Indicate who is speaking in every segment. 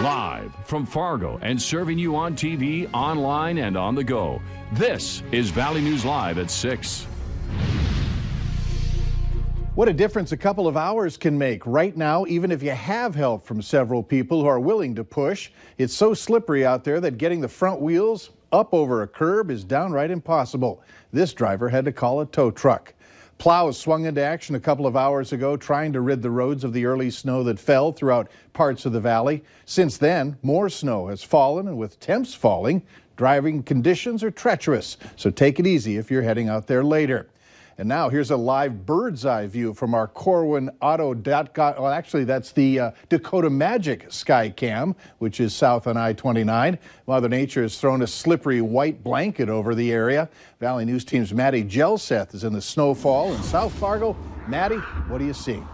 Speaker 1: Live from Fargo and serving you on TV, online, and on the go. This is Valley News Live at 6.
Speaker 2: What a difference a couple of hours can make. Right now, even if you have help from several people who are willing to push, it's so slippery out there that getting the front wheels up over a curb is downright impossible. This driver had to call a tow truck. Plows swung into action a couple of hours ago trying to rid the roads of the early snow that fell throughout parts of the valley. Since then, more snow has fallen, and with temps falling, driving conditions are treacherous. So take it easy if you're heading out there later. And now here's a live bird's eye view from our Corwin Auto.com. Well, actually, that's the Dakota Magic Sky Cam, which is south on I-29. Mother Nature has thrown a slippery white blanket over the area. Valley News Team's Maddie Gelseth is in the snowfall in South Fargo. Maddie, what are you seeing?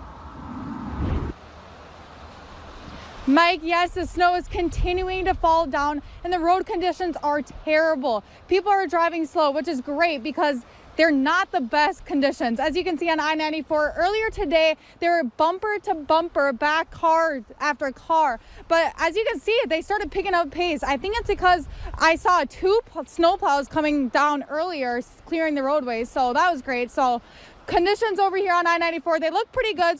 Speaker 3: Mike, yes, the snow is continuing to fall down and the road conditions are terrible. People are driving slow, which is great because they're not the best conditions. As you can see on I-94, earlier today, they were bumper to bumper, back car after car. But as you can see, they started picking up pace. I think it's because I saw two snowplows coming down earlier, clearing the roadways. So that was great. So conditions over here on I-94, they look pretty good.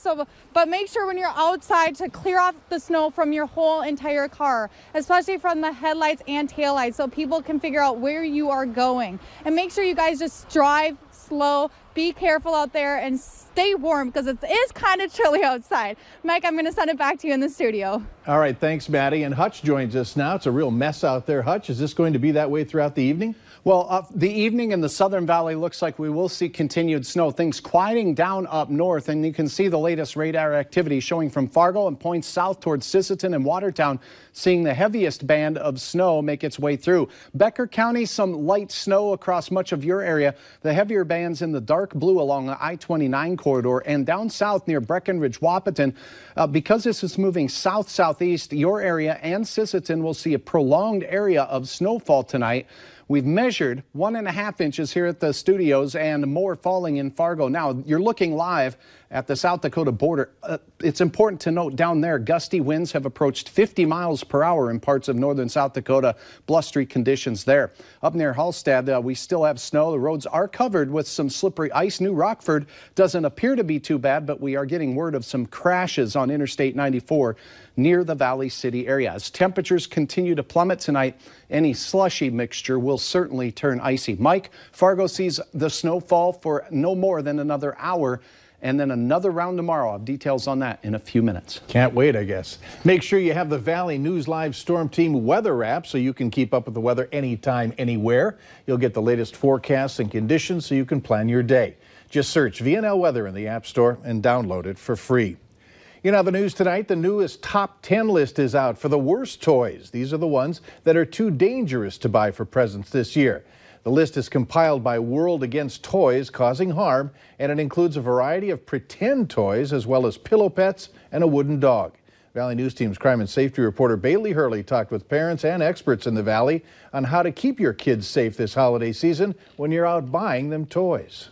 Speaker 3: But make sure when you're outside to clear off the snow from your whole entire car, especially from the headlights and taillights, so people can figure out where you are going. And make sure you guys just drive slow, be careful out there, and stay warm because it is kind of chilly outside. Mike, I'm going to send it back to you in the studio.
Speaker 2: All right, thanks, Maddie. And Hutch joins us now. It's a real mess out there. Hutch, is this going to be that way throughout the evening?
Speaker 4: Well, the evening in the Southern Valley looks like we will see continued snow. Things quieting down up north, and you can see the latest radar activity showing from Fargo and points south towards Sisseton and Watertown, seeing the heaviest band of snow make its way through. Becker County, some light snow across much of your area. The heavier bands in the dark blue along the I-29 corridor and down south near Breckenridge, Wahpeton. Because this is moving south-southeast, your area and Sisseton will see a prolonged area of snowfall tonight. We've measured 1.5 inches here at the studios and more falling in Fargo. Now, you're looking live at the South Dakota border. It's important to note down there, gusty winds have approached 50 miles per hour in parts of northern South Dakota. Blustery conditions there. Up near Hallstatt, we still have snow. The roads are covered with some slippery ice. New Rockford doesn't appear to be too bad, but we are getting word of some crashes on Interstate 94 near the Valley City area. As temperatures continue to plummet tonight, any slushy mixture will certainly turn icy. Mike, Fargo sees the snowfall for no more than another hour, and then another round tomorrow. I'll have details on that in a few minutes.
Speaker 2: Can't wait, I guess. Make sure you have the Valley News Live Storm Team weather app so you can keep up with the weather anytime, anywhere. You'll get the latest forecasts and conditions so you can plan your day. Just search VNL Weather in the App Store and download it for free. You know, the news tonight, the newest top 10 list is out for the worst toys. These are the ones that are too dangerous to buy for presents this year. The list is compiled by World Against Toys Causing Harm, and it includes a variety of pretend toys as well as pillow pets and a wooden dog. Valley News Team's crime and safety reporter Bailey Hurley talked with parents and experts in the Valley on how to keep your kids safe this holiday season when you're out buying them toys.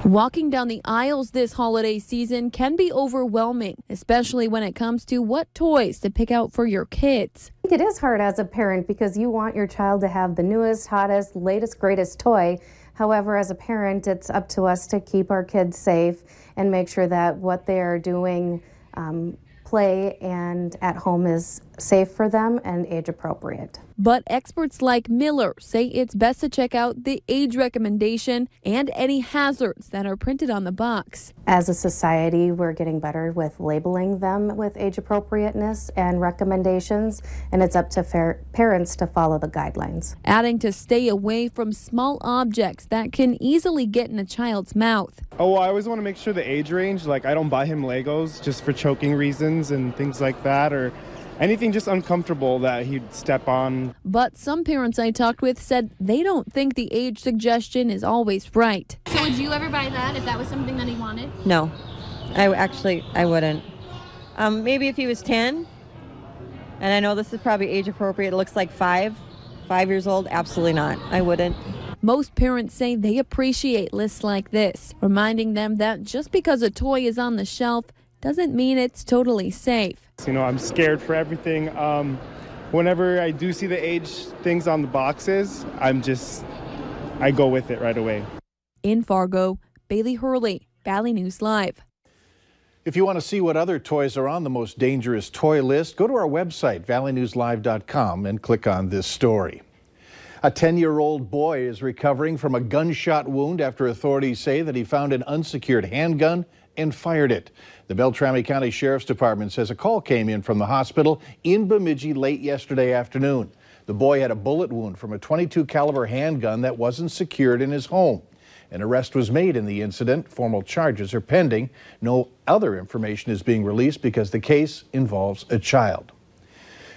Speaker 5: Walking down the aisles this holiday season can be overwhelming, especially when it comes to what toys to pick out for your kids.
Speaker 6: It is hard as a parent because you want your child to have the newest, hottest, latest, greatest toy. However, as a parent, it's up to us to keep our kids safe and make sure that what they are doing, play and at home, is safe for them and age appropriate.
Speaker 5: But experts like Miller say it's best to check out the age recommendation and any hazards that are printed on the box.
Speaker 6: As a society, we're getting better with labeling them with age appropriateness and recommendations, and it's up to parents to follow the guidelines.
Speaker 5: Adding to stay away from small objects that can easily get in a child's mouth.
Speaker 7: Oh, well, I always want to make sure the age range, like I don't buy him Legos just for choking reasons and things like that, or anything just uncomfortable that he'd step on.
Speaker 5: But some parents I talked with said they don't think the age suggestion is always right.
Speaker 8: So would you ever buy that if that was something that he wanted?
Speaker 9: No, I wouldn't. Maybe if he was 10, and I know this is probably age appropriate, it looks like 5 years old, absolutely not. I wouldn't.
Speaker 5: Most parents say they appreciate lists like this, reminding them that just because a toy is on the shelf doesn't mean it's totally safe.
Speaker 7: You know, I'm scared for everything. Whenever I do see the age things on the boxes, I go with it right away.
Speaker 5: In Fargo, Bailey Hurley, Valley News Live.
Speaker 2: If you want to see what other toys are on the most dangerous toy list, go to our website, valleynewslive.com, and click on this story. A 10-year-old boy is recovering from a gunshot wound after authorities say that he found an unsecured handgun and fired it. The Beltrami County Sheriff's Department says a call came in from the hospital in Bemidji late yesterday afternoon. The boy had a bullet wound from a .22 caliber handgun that wasn't secured in his home. An arrest was made in the incident. Formal charges are pending. No other information is being released because the case involves a child.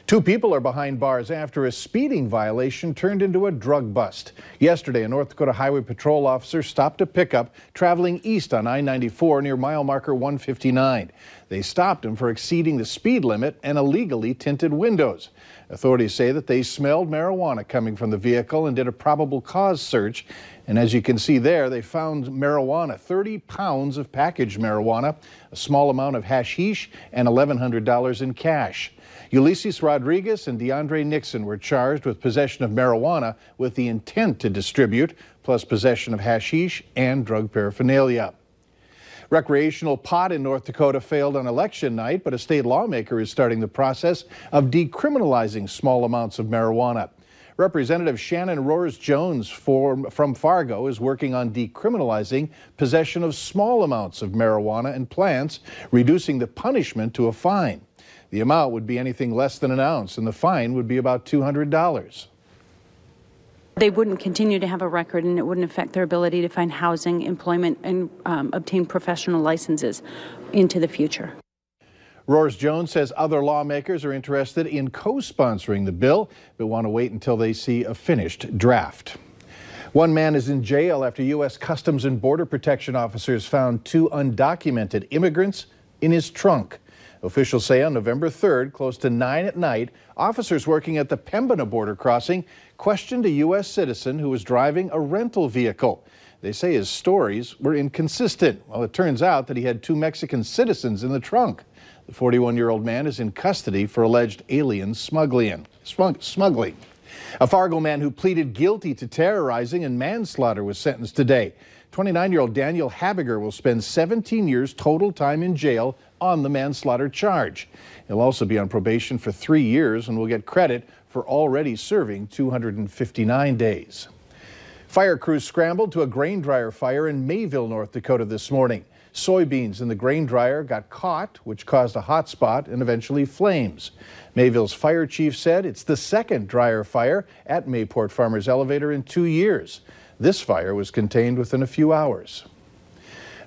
Speaker 2: 2 people are behind bars after a speeding violation turned into a drug bust. Yesterday, a North Dakota Highway Patrol officer stopped a pickup traveling east on I-94 near mile marker 159. They stopped him for exceeding the speed limit and illegally tinted windows. Authorities say that they smelled marijuana coming from the vehicle and did a probable cause search. And as you can see there, they found marijuana, 30 pounds of packaged marijuana, a small amount of hashish, and $1,100 in cash. Ulysses Rodriguez and DeAndre Nixon were charged with possession of marijuana with the intent to distribute, plus possession of hashish and drug paraphernalia. Recreational pot in North Dakota failed on election night, but a state lawmaker is starting the process of decriminalizing small amounts of marijuana. Representative Shannon Roars-Jones from Fargo is working on decriminalizing possession of small amounts of marijuana and plants, reducing the punishment to a fine. The amount would be anything less than an ounce, and the fine would be about $200.
Speaker 10: They wouldn't continue to have a record, and it wouldn't affect their ability to find housing, employment, and obtain professional licenses into the future.
Speaker 2: Roars-Jones says other lawmakers are interested in co-sponsoring the bill, but want to wait until they see a finished draft. One man is in jail after U.S. Customs and Border Protection officers found 2 undocumented immigrants in his trunk. Officials say on November 3rd, close to 9 at night, officers working at the Pembina border crossing questioned a U.S. citizen who was driving a rental vehicle. They say his stories were inconsistent. Well, it turns out that he had 2 Mexican citizens in the trunk. The 41-year-old man is in custody for alleged alien smuggling. A Fargo man who pleaded guilty to terrorizing and manslaughter was sentenced today. 29-year-old Daniel Habiger will spend 17 years total time in jail on the manslaughter charge. He'll also be on probation for 3 years and will get credit for already serving 259 days. Fire crews scrambled to a grain dryer fire in Mayville, North Dakota this morning. Soybeans in the grain dryer got caught, which caused a hot spot and eventually flames. Mayville's fire chief said it's the 2nd dryer fire at Mayport Farmers Elevator in 2 years. This fire was contained within a few hours.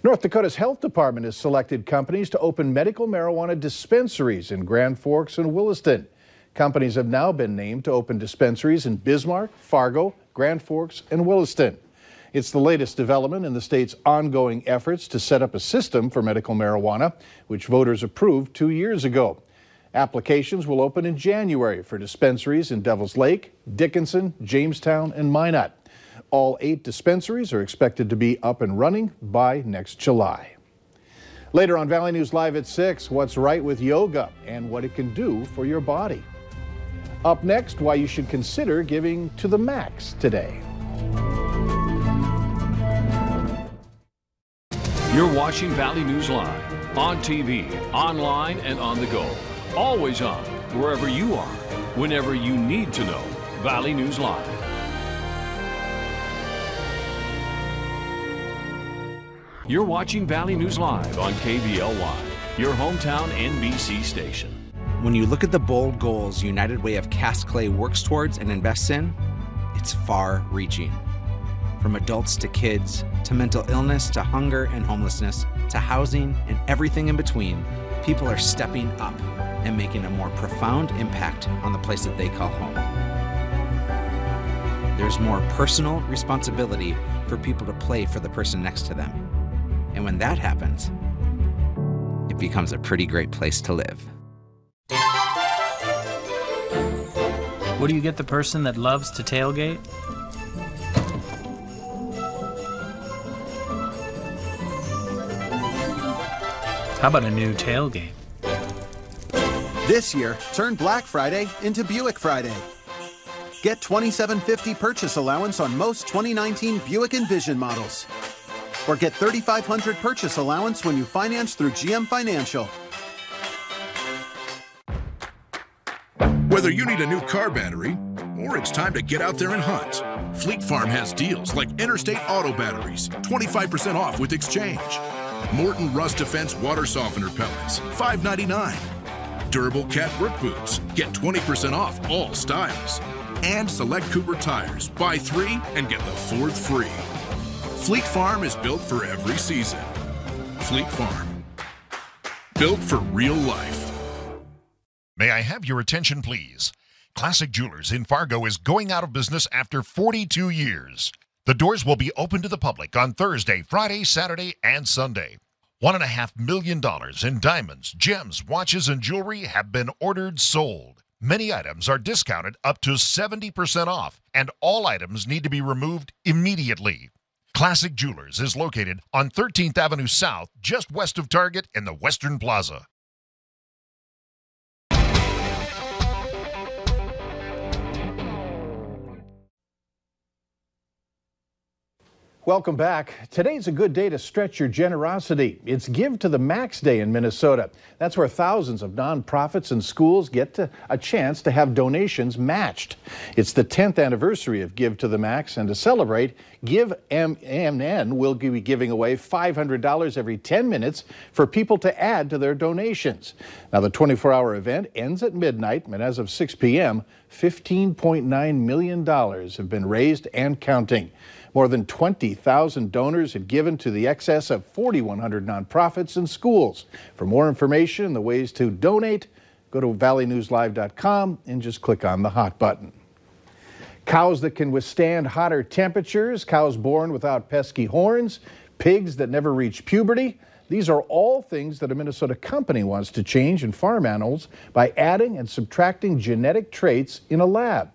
Speaker 2: North Dakota's health department has selected companies to open medical marijuana dispensaries in Grand Forks and Williston. Companies have now been named to open dispensaries in Bismarck, Fargo, Grand Forks, and Williston. It's the latest development in the state's ongoing efforts to set up a system for medical marijuana, which voters approved 2 years ago. Applications will open in January for dispensaries in Devils Lake, Dickinson, Jamestown, and Minot. All 8 dispensaries are expected to be up and running by next July. Later on Valley News Live at 6, what's right with yoga and what it can do for your body. Up next, why you should consider giving to the max today.
Speaker 1: You're watching Valley News Live on TV, online, and on the go. Always on, wherever you are, whenever you need to know. Valley News Live. You're watching Valley News Live on KVLY, your hometown NBC station.
Speaker 11: When you look at the bold goals United Way of Cass Clay works towards and invests in, it's far-reaching. From adults to kids, to mental illness, to hunger and homelessness, to housing and everything in between, people are stepping up and making a more profound impact on the place that they call home. There's more personal responsibility for people to play for the person next to them. And when that happens, it becomes a pretty great place to live.
Speaker 12: What do you get the person that loves to tailgate? How about a new tailgate?
Speaker 13: This year, turn Black Friday into Buick Friday. Get $2,750 purchase allowance on most 2019 Buick Envision models. Or get $3,500 purchase allowance when you finance through GM Financial.
Speaker 14: Whether you need a new car battery or it's time to get out there and hunt, Fleet Farm has deals like Interstate Auto Batteries, 25% off with exchange. Morton Rust Defense Water Softener Pellets, $5.99. Durable Cat Work Boots, get 20% off all styles. And select Cooper tires, buy 3 and get the 4th free. Fleet Farm is built for every season. Fleet Farm, built for real life.
Speaker 15: May I have your attention, please? Classic Jewelers in Fargo is going out of business after 42 years. The doors will be open to the public on Thursday, Friday, Saturday, and Sunday. $1.5 million in diamonds, gems, watches, and jewelry have been ordered sold. Many items are discounted up to 70% off, and all items need to be removed immediately. Classic Jewelers is located on 13th Avenue South, just west of Target in the Western Plaza.
Speaker 2: Welcome back. Today's a good day to stretch your generosity. It's Give to the Max Day in Minnesota. That's where thousands of nonprofits and schools get a chance to have donations matched. It's the 10th anniversary of Give to the Max, and to celebrate, GiveMN will be giving away $500 every 10 minutes for people to add to their donations. Now, the 24-hour event ends at midnight, and as of 6 p.m., $15.9 million have been raised and counting. More than 20,000 donors had given to the excess of 4,100 nonprofits and schools. For more information and the ways to donate, go to valleynewslive.com and just click on the hot button. Cows that can withstand hotter temperatures, cows born without pesky horns, pigs that never reach puberty. These are all things that a Minnesota company wants to change in farm animals by adding and subtracting genetic traits in a lab.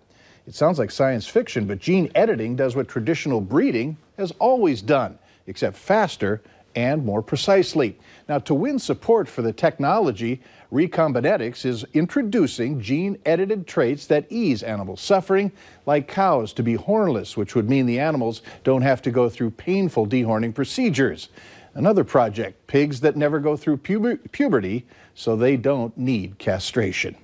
Speaker 2: It sounds like science fiction, but gene editing does what traditional breeding has always done, except faster and more precisely. Now, to win support for the technology, Recombinetics is introducing gene-edited traits that ease animal suffering, like cows to be hornless, which would mean the animals don't have to go through painful dehorning procedures. Another project, pigs that never go through puberty, so they don't need castration.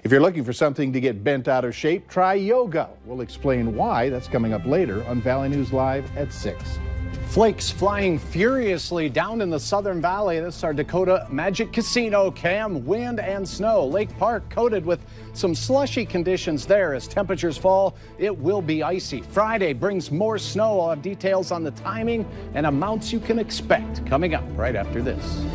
Speaker 2: If you're looking for something to get bent out of shape, try yoga. We'll explain why. That's coming up later on Valley News Live at 6.
Speaker 4: Flakes flying furiously down in the Southern Valley. This is our Dakota Magic Casino cam. Wind and snow. Lake Park coated with some slushy conditions there. As temperatures fall, it will be icy. Friday brings more snow. I'll have details on the timing and amounts you can expect coming up right after this.